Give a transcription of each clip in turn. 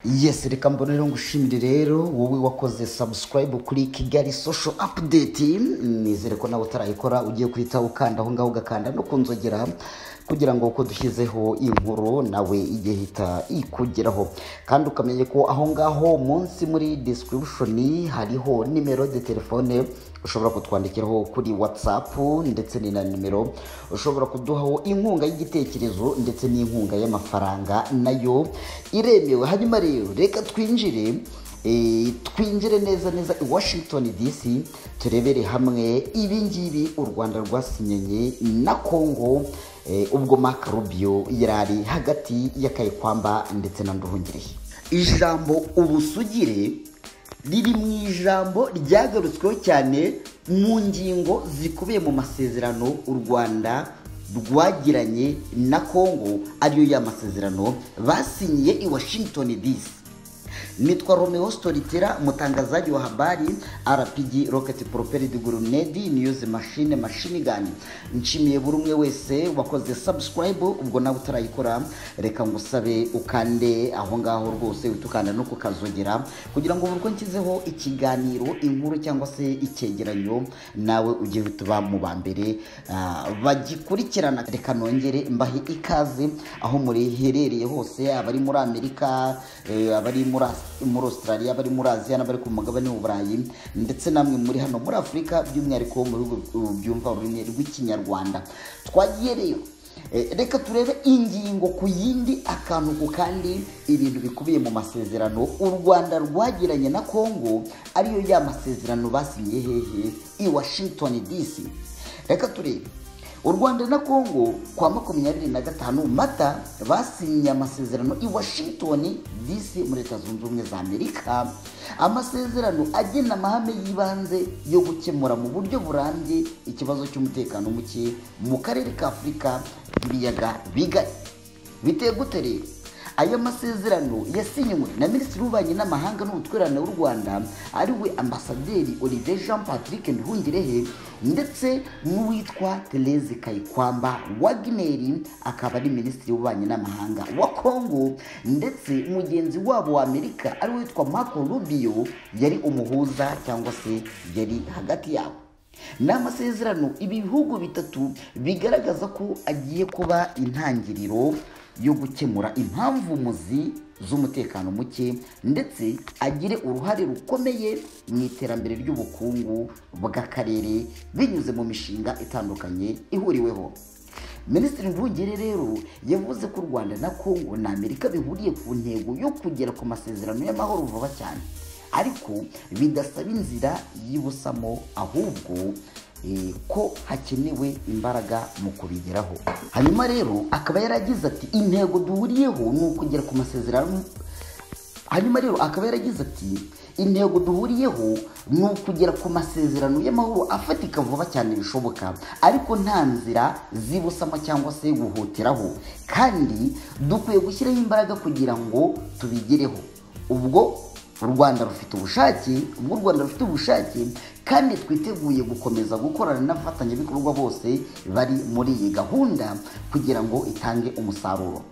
Yes, reka mbone rero ngushimire rero wowe wakoze subscribe kuri Kigali Social Update. Nizere ko nawe utarayikora ugiye kwita ukanda aho ngaho ugakanda no kunzogera kugira ngo uko dushyizeho inkuru nawe igihe hita ikugeraho, kandi ukamenye ko aho ngaho munsi muri description hariho nimero de telefone ushobora kutwandikiraho kuri WhatsApp, ndetse ni na nimero ushobora kuduhaho inkunga y'igitekerezo ndetse n'inkunga y'amafaranga nayo iremewe. Hanyuma rero reka twinjire neza i Washington DC turebere hamwe ibingibi u Rwanda rwasinyanye na Congo ubwo Marc Rubio yarari hagati y'Akayikwamba ndetse na Nduhungirehe. Ijambo ubusugire riri mu ijambo ryagarutsweho cyane mu ngingo zikubiye mu masezerano u Rwanda rwagiranye na Congo, ariyo ya masezerano basinyiye i Washington DC. Nitwa Romeo Storitera, mutangazaji wa habari RPG Rocket Propelled Grenade News Machine Gun. Nshimiye buri umwe wese wakoze subscribe, ubwo nawe utarayikora reka ngusabe ukande aho ngaho rwose utukanda no kukazogera kugira ngo burko nkizeho ikiganiro, inkuru cyangwa se icyegeranyo nawe ugiye tuba mu bambere bagikurikirana. Reka nongere mbahe ikaze aho muri herereye hose, abari muri Amerika, abari muri Australia, abari muri Aziya, n'abari ku mugabane w'Uburayi, ndetse namwe muri hano muri Afrika, by'umwihariko muri byumva ururimi rw'Ikinyarwanda. Twagiye rero reka turebe ingingo ku yindi, akantu ku kandi, ibintu bikubiye mu masezerano u Rwanda rwagiranye na Congo, ariyo ya masezerano basinyiye hehe i Washington DC. Reka turebe u Rwanda na Congo kwa 25 Mata basinye amasezerano i Washington DC muri Leta Zunze Ubumwe za Amerika, amasezerano agena amahame yibanze yo gukemura mu buryo burambye ikibazo cy'umutekano muke mu karere ka Afurika ibiyaga bigari. Biteye gute rero? Aya masezerano yasinywe na Minisitiri w'Ububanyi n'Amahanga n'Ubutwererane w'u Rwanda ariwe Ambasaderi Olivier Jean Patrick Nduhungirehe, ndetse n'uwitwa Therese Kayikwamba Wagner akaba ari Minisitiri w'Ububanyi n'Amahanga wa Congo, ndetse mugenzi wabo wa Amerika ariwe witwa Marc Rubio yari umuhuza cyangwa se yari hagati yabo. N'amasezerano ibi bihugu bitatu bigaragaza ko agiye kuba intangiriro yo gukemura impamvu muzi z'umutekano muke, ndetse agire uruhare rukomeye mu iterambere ry'ubukungu bw'akarere binyuze mu mishinga itandukanye ihuriweho. Minisitiri Nduhungirehe rero yavuze ko u Rwanda na Congo na Amerika bihuriye ku ntego yo kugera ku masezerano y'amahoro vuba cyane, ariko bidasaba inzira y'ibusamo, ahubwo ko hakenewe imbaraga mu kubigeraho. Hanyuma rero akaba yaragize ati intego duhuriyeho ni ukugera ku masezerano. Hanyuma rero akaba yaragize ati intego duhuriyeho ni ukugera ku masezerano y'amahoro afatika vuba cyane bishoboka, ariko nta nzira zibusamo cyangwa se guhutiraho, kandi dukwiye gushyiraho imbaraga kugira ngo tubigereho. Ubwo u Rwanda rufite ubushake, kandi twiteguye gukomeza gukorana n'abafatanyabikorwa bose bari muri iyi gahunda kugira ngo itange umusaruro.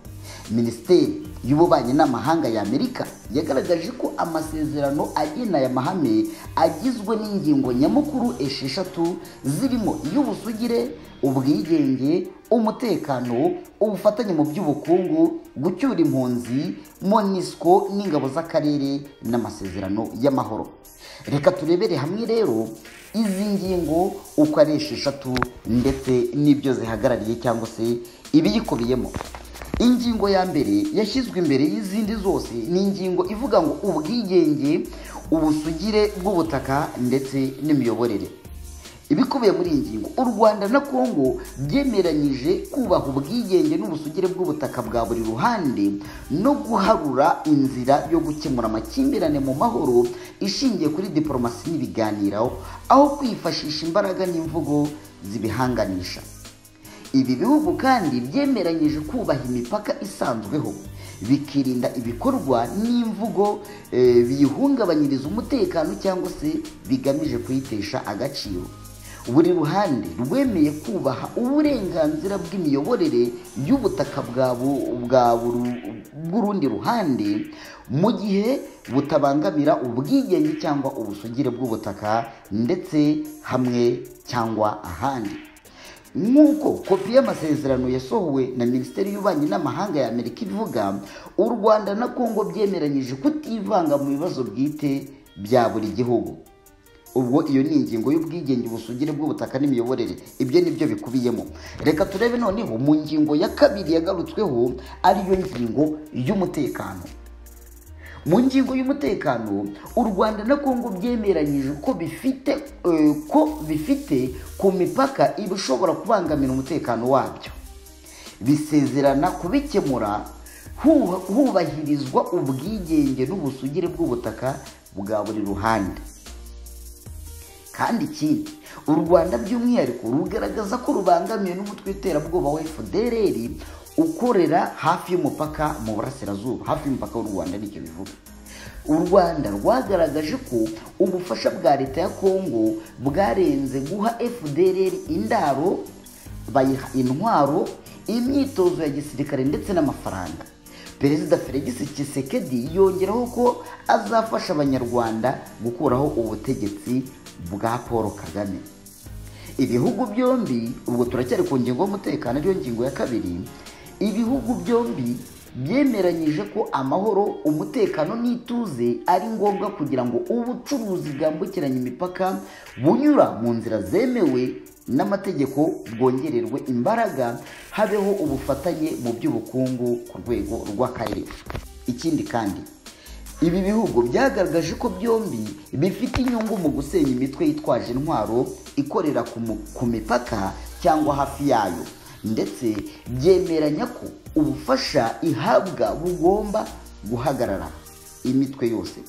Minisiteri y'Ububanyi n'Amahanga ya Amerika yagaragaje ko amasezerano agena aya mahame agizwe n'ingingo nyamukuru 6 zirimo iy'ubusugire, ubwigenge, umutekano, ubufatanye mu by'ubukungu, gucyura impunzi, MONUSCO n'ingabo z'akarere, n'amasezerano y'amahoro. Reka turebere hamwe rero izi ngingo uko ari 6 ndetse n'ibyo zihagarariye cyangwa se ibiyikubiyemo. Ingingo ya mbere yashyizwe imbere y'izindi zose ni ingingo ivuga ngo ubwigenge, ubusugire bw'ubutaka ndetse n'imiyoborere. Ibikubiye muri iyi ngingo, u Rwanda na Congo byemeranyije kubaha ubwigenge n'ubusugire bw'ubutaka bwa buri ruhande no guharura inzira yo gukemura amakimbirane mu mahoro ishingiye kuri diplomasi n'ibiganiro, aho kwifashisha imbaraga n'imvugo zibihanganisha. Ibi bihugu kandi byemeranyije kubaha imipaka isanzweho, bikirinda ibikorwa n'imvugo biyihungabanyiriza umutekano cyangwa se bigamije kuyitesha agaciro. buri ruhande rwemeye kubaha uburenganzira bw'imiyoborere y'ubutaka bw'urundi ruhande mu gihe butabangamira ubwigenge cyangwa ubusugire bw'ubutaka ndetse hamwe cyangwa ahandi. Nk'uko kopi y'amasezerano yasohowe na Minisiteri y'Ububanyi n'Amahanga ya Amerika ivuga, u Rwanda na Kongo byemeranyije kutivanga mu bibazo bwite bya buri gihugu. Ubwo iyo ni ingingo y'ubwigenge, ubusugire bw'ubutaka n'imiyoborere, ibyo nibyo bikubiyemo. Reka turebe noneho mu ngingo ya kabiri yagarutsweho, ariyo ngingo y'umutekano. Mu ngingo y'umutekano, u Rwanda na Kongo byemeranyije ko bifite ku mipaka ibishobora kubangamira umutekano wabyo. Bisezerana kubikemura hubahirizwa ubwigenge n'ubusugire bw'ubutaka bwa buri ruhande. Kandi ikindi, u Rwanda by'umwihariko rugaragaza ko rubangamiwe n'umutwe w'iterabwoba wa FDLR ukorera hafi y'umupaka mu burasirazuba, hafi y'umupaka w'u Rwanda. Nicyo bivuga. U Rwanda rwagaragaje ko ubufasha bwa leta ya Kongo bwarenze guha FDLR indaro, bayiha intwaro, imyitozo ya gisirikare ndetse n'amafaranga. Perezida Felix Tshisekedi yongeraho ko azafasha abanyarwanda gukuraho ubutegetsi bwa Paul Kagame. Ibihugu byombi, ubwo turacyari ku ngingo y'umutekano ariyo ngingo ya kabiri, ibihugu byombi byemeranyije ko amahoro, umutekano n'ituze ari ngombwa kugira ngo ubucuruzi bwambukiranya imipaka bunyura mu nzira zemewe n'amategeko bwongererwe imbaraga, habeho ubufatanye mu by'ubukungu ku rwego rw'akarere. Ikindi kandi, ibi bihugu byagaragaje ko byombi bifite inyungu mu gusenya imitwe yitwaje intwaro ikorera ku mipaka cyangwa hafi yayo, ndetse byemeranya ko ubufasha ihabwa bugomba guhagarara imitwe yose.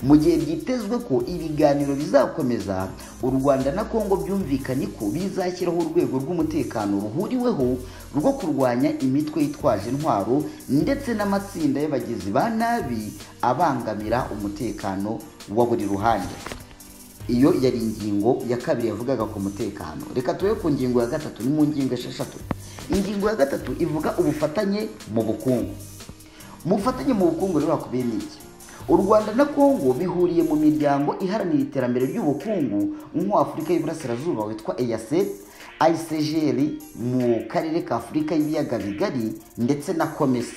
Mu gihe byitezwe ko ibiganiro bizakomeza, u Rwanda na Kongo byumvikanye ko bizashyiraho urwego rw'umutekano ruhuriweho rwo kurwanya imitwe yitwaje intwaro ndetse n'amatsinda y'abagizi ba nabi abangamira umutekano wa buri ruhande. Iyo yari ingingo ya kabiri yavugaga ku mutekano. Reka tube ku ngingo ya gatatu, ni mu ngingo esheshatu. Ingingo ya gatatu ivuga ubufatanye mu bukungu. Mu bufatanye mu bukungu rero hakubiye n'iki? U Rwanda na Kongo bihuriye mu miryango iharanira iterambere ry'ubukungu nk'Afurika y'Iburasirazuba witwa EAC, ICGL mu karere ka Afurika y'ibiyaga bigari ndetse na COMESA.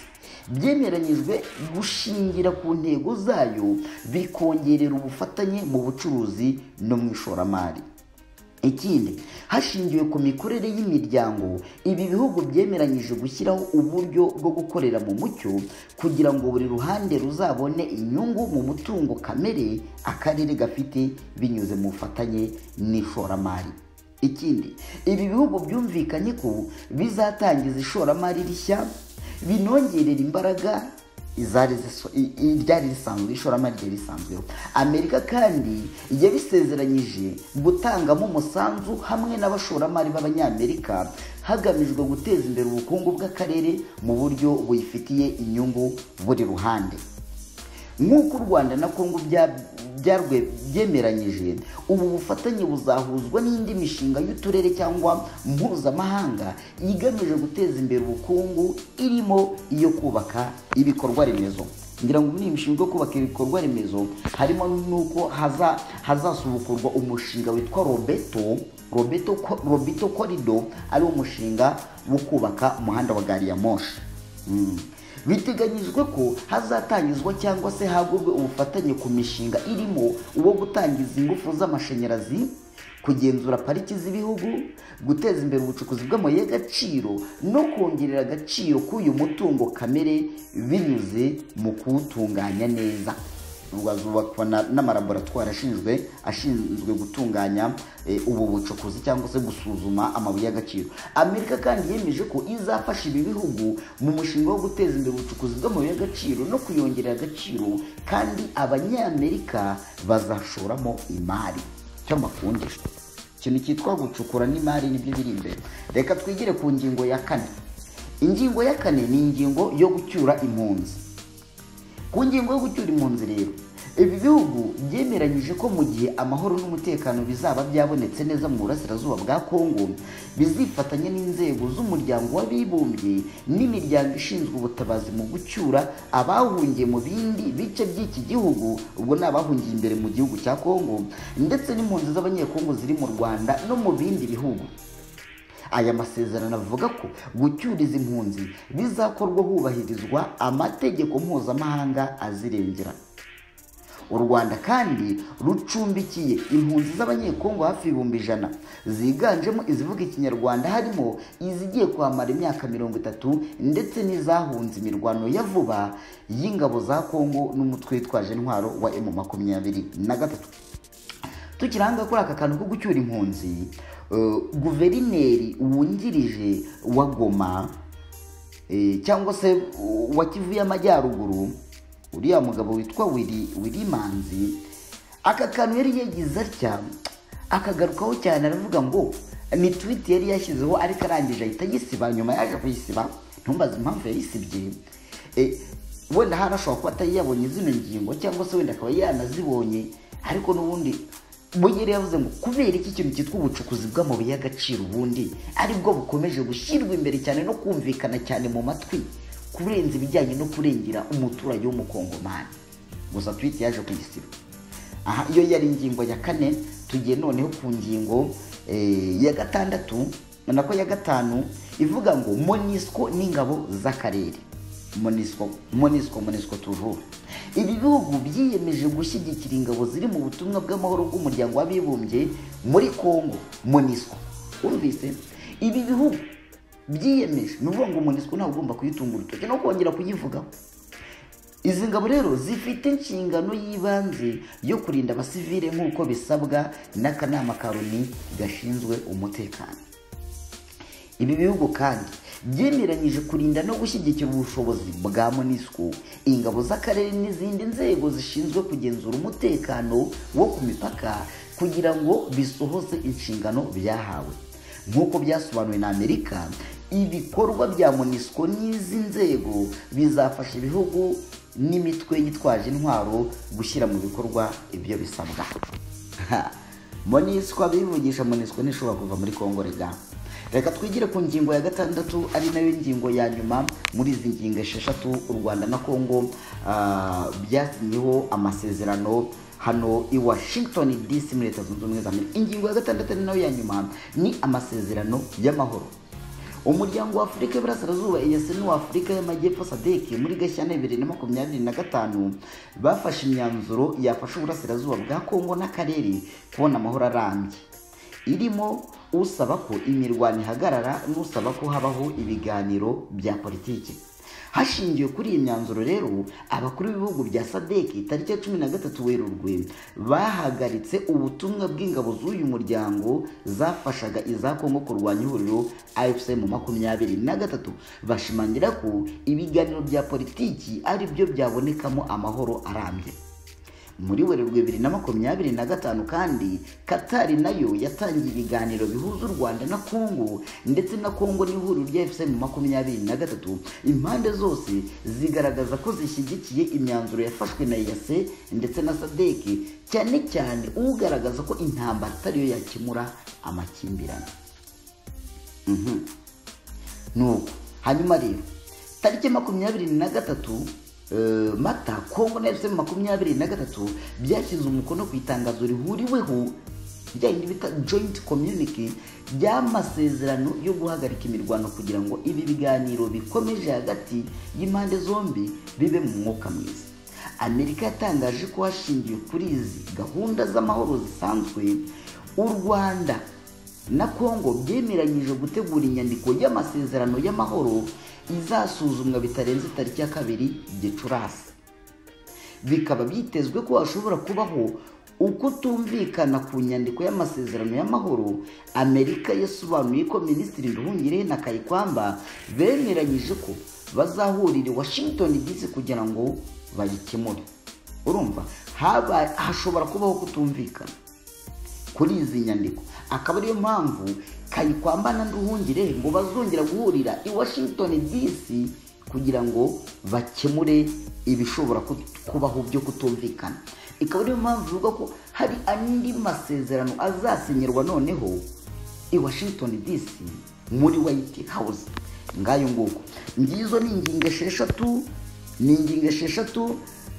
Byemeranyijwe gushingira ku ntego zayo, bikongerera ubufatanye mu bucuruzi no mu ishoramari. Ikindi, hashingiwe ku mikorere y'imiryango, ibi bihugu byemeranyije gushyiraho uburyo bwo gukorera mu mucyo kugira ngo buri ruhande ruzabone inyungu mu mutungo kamere akarere gafite binyuze mu bufatanye n'ishoramari. Ikindi, ibi bihugu byumvikanye ko bizatangiza ishoramari rishya, binongerera imbaraga iryari risanzwe, ishoramari ryari risanzweho. Amerika kandi yabisezeranyije gutangamo umusanzu hamwe n'abashoramari b'abanyamerika hagamijwe guteza imbere ubukungu bw'akarere mu buryo buyifitiye inyungu buri ruhande. Nk'uko u Rwanda na Kongo byemeranyije, ubu bufatanye buzahuzwa n'indi mishinga y'uturere cyangwa mpuzamahanga igamije guteza imbere ubukungu, irimo iyo kubaka ibikorwa remezo. Ngira ngo ni imishinga yo kubaka ibikorwa remezo harimo nuko hazasubukurwa umushinga witwa Robeto Corridor, ari umushinga wo kubaka umuhanda wa gari ya moshi. Biteganyijwe ko hazatangizwa cyangwa se hagurwe ubufatanye ku mishinga irimo uwo gutangiza ingufu z'amashanyarazi, kugenzura pariki z'ibihugu, guteza imbere ubucukuzi bw'amabuye y'agaciro no kongerera agaciro k'uyu mutungo kamere binyuze mu kuwutunganya neza. Rwazubakwa n'amalaboratwari ashinzwe gutunganya ubu bucukuzi cyangwa se gusuzuma amabuye y'agaciro. Amerika kandi yemeje ko izafasha ibi bihugu mu mushinga wo guteza imbere ubucukuzi bw'amabuye y'agaciro no kuyongerera agaciro, kandi abanyamerika bazashoramo imari. Cy'amakundisho ikintu cyitwa gucukura n'imari nibyo biri imbere. Reka twigire ku ngingo ya kane. Ingingo ya kane ni ingingo yo gucyura impunzi. Ku ngingo yo gucyura impunzi rero, ibi bihugu byemeranyije ko mu gihe amahoro n'umutekano bizaba byabonetse neza mu burasirazuba bwa Kongo, bizifatanya n'inzego z'umuryango w'abibumbye n'imiryango ishinzwe ubutabazi mu gucyura abahungiye mu bindi bice by'iki gihugu, ubwo ni abahungiye imbere mu gihugu cya Kongo, ndetse n'impunzi z'abanyekongo ziri mu Rwanda no mu bindi bihugu. Aya masezerano avuga ko gucyuriza impunzi bizakorwa hubahirizwa amategeko mpuzamahanga azirengera. U Rwanda kandi rucumbikiye impunzi z'abanyekongo hafi 100,000 ziganjemo izivuga ikinyarwanda, harimo izigiye kwamara imyaka 30 ndetse n'izahunze imirwano ya vuba y'ingabo za Kongo n'umutwe witwaje intwaro wa M23. Tukiranga kuri aka kantu ko gucyura impunzi, guverineri wungirije wa Goma cyangwa se wa Kivu y'Amajyaruguru, uriya mugabo witwa Willy Manzi, aka kantu yari yagize atya akagarukaho cyane, aravuga ngo ni tweet yari yashyizeho ariko arangije ahita yisiba. Nyuma yaje kuyisiba, ntumbaze impamvu yayisibye, wenda harashobora kuba atari yabonye zino ngingo cyangwa se wenda akaba yanazibonye, ariko n'ubundi Bugere yavuze ngo kubera iki kintu cyitwa ubucukuzi bw'amabuye y'agaciro ubundi aribwo bukomeje gushyirwa imbere cyane no kumvikana cyane mu matwi kurenza ibijyanye no kurengera umuturage w'umukongomani. Gusa tweet yaje kuyisiba. Aha, iyo yari ingingo ya 4. Tugiye noneho ku ngingo ya 6 nako ya 5 ivuga ngo MONUSCO n'ingabo z'akarere. MONUSCO toujours. Ibi bihugu byiyemeje gushyigikira ingabo ziri mu butumwa bw'amahoro bw'umuryango w'abibumbye muri Kongo. MONUSCO, umvise, ibi bihugu byiyemeje, nuvuga ngo MONUSCO ntabwo ugomba kuyitunga urutoki no kongera kuyivugaho. Izi ngabo rero zifite inshingano y'ibanze yo kurinda abasivile nk'uko bisabwa n'akanama ka Loni gashinzwe umutekano. Ibi bihugu kandi byemeranyije kurinda no gushyigikira ubushobozi bwa MONUSCO, ingabo z'akarere n'izindi nzego zishinzwe kugenzura umutekano wo ku mipaka kugira ngo bisohoze inshingano byahawe. Nk'uko byasobanuwe na Amerika, ibikorwa bya MONUSCO n'izi nzego bizafasha ibihugu n'imitwe yitwaje intwaro gushyira mu bikorwa ibyo bisabwa. MONUSCO, abivugisha MONUSCO ntishobora kuva muri Kongo rega. Reka twigire ku ngingo ya 6 ari nayo ngingo ya nyuma muri izi ngingo 6 u Rwanda na Kongo byasinyeho amasezerano hano i Washington DC muri Leta Zunze Ubumwe za Amerika. Ingingo ya 6 ari nayo ya nyuma ni amasezerano y'amahoro. Umuryango wa Afurika y'Iburasirazuba EAC n'uwa Afurika y'Amajyepfo SADC muri Gashyantare 2025 bafashe imyanzuro yafasha uburasirazuba bwa Kongo n'akarere kubona amahoro arambye, irimo usaba ko imirwano ihagarara n'usaba ko habaho ibiganiro bya politiki. Hashingiwe kuri iyi myanzuro rero, abakuru b'ibihugu bya SADC tariki ya 13 Werurwe bahagaritse ubutumwa bw'ingabo z'uyu muryango zafashaga iza Kongo kurwanya ihuriro AFC mu 23, bashimangira ko ibiganiro bya politiki ari byo byabonekamo amahoro arambye. Muri Werurwe 2025 kandi Qatar nayo yatangiye ibiganiro bihuza u Rwanda na Kongo ndetse na Kongo n'ihuriro rya AFC mu 23. Impande zose zigaragaza ko zishyigikiye imyanzuro yafashwe na EAC ndetse na SADC, cyane cyane ugaragaza ko intambara atariyo yakemura amakimbirane. Nuko hanyuma rero tariki 23 Mata, Kongo na AFC 23 byashyize umukono ku itangazo rihuriweho ryindi bita joint communique by'amasezerano yo guhagarika imirwano kugira ngo ibi biganiro bikomeje hagati y'impande zombi bibe mu mwuka mwiza. Amerika yatangaje ko hashingiwe kuri izi gahunda z'amahoro zisanzwe, u Rwanda na Kongo byemeranyije gutegura inyandiko y'amasezerano y'amahoro izasuzumwa bitarenze tariki ya 2 Gicurasi. Bikaba byitezwe ko hashobora kubaho uko tumvikana ku nyandiko y'amasezerano y'amahoro. Amerika yasobanuye ko Minisitiri Nduhungirehe na Kayikwamba bemeranyije ko bazahurira Washington DC kugira ngo bayikemure. Urumva hashobora kubaho kutumvikana kuri izi nyandiko, akaba ariyo mpamvu Kayikwamba na Nduhungirehe ngo bazongera guhurira i Washington DC kugira ngo bakemure ibishobora kubaho byo kutumvikana. ikaba ariyo mpamvu ivuga ko hari andi masezerano azasinyirwa noneho i Washington DC muri White House. Ngayo nguko ngizo ni ingingo esheshatu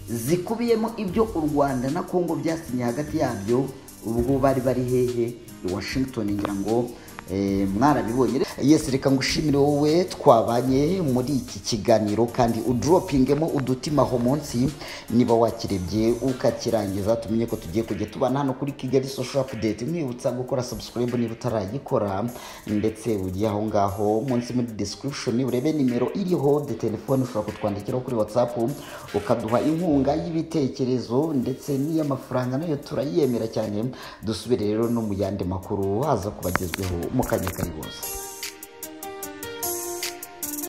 zikubiyemo ibyo u Rwanda na Kongo byasinye hagati yabyo ubwo bari hehe i Washington, ngira ngo mwarabibonye. Yes, reka ngushimire wowe twabanye muri iki kiganiro kandi udropingemo udutima ho munsi niba wakirebye ukakirangiza, tumenye ko tugiye kujya tubana hano kuri Kigali Social Update. Mwibutsa gukora subscribe niba utarayikora, ndetse ugiye aho ngaho munsi muri description urebe nimero iriho de telefone ushobora kutwandikiraho kuri WhatsApp ukaduha inkunga y'ibitekerezo ndetse n'iy'amafaranga, nayo turayemera cyane. Dusubire rero no mu yandi makuru haza kubagezweho mu kanya kari bose.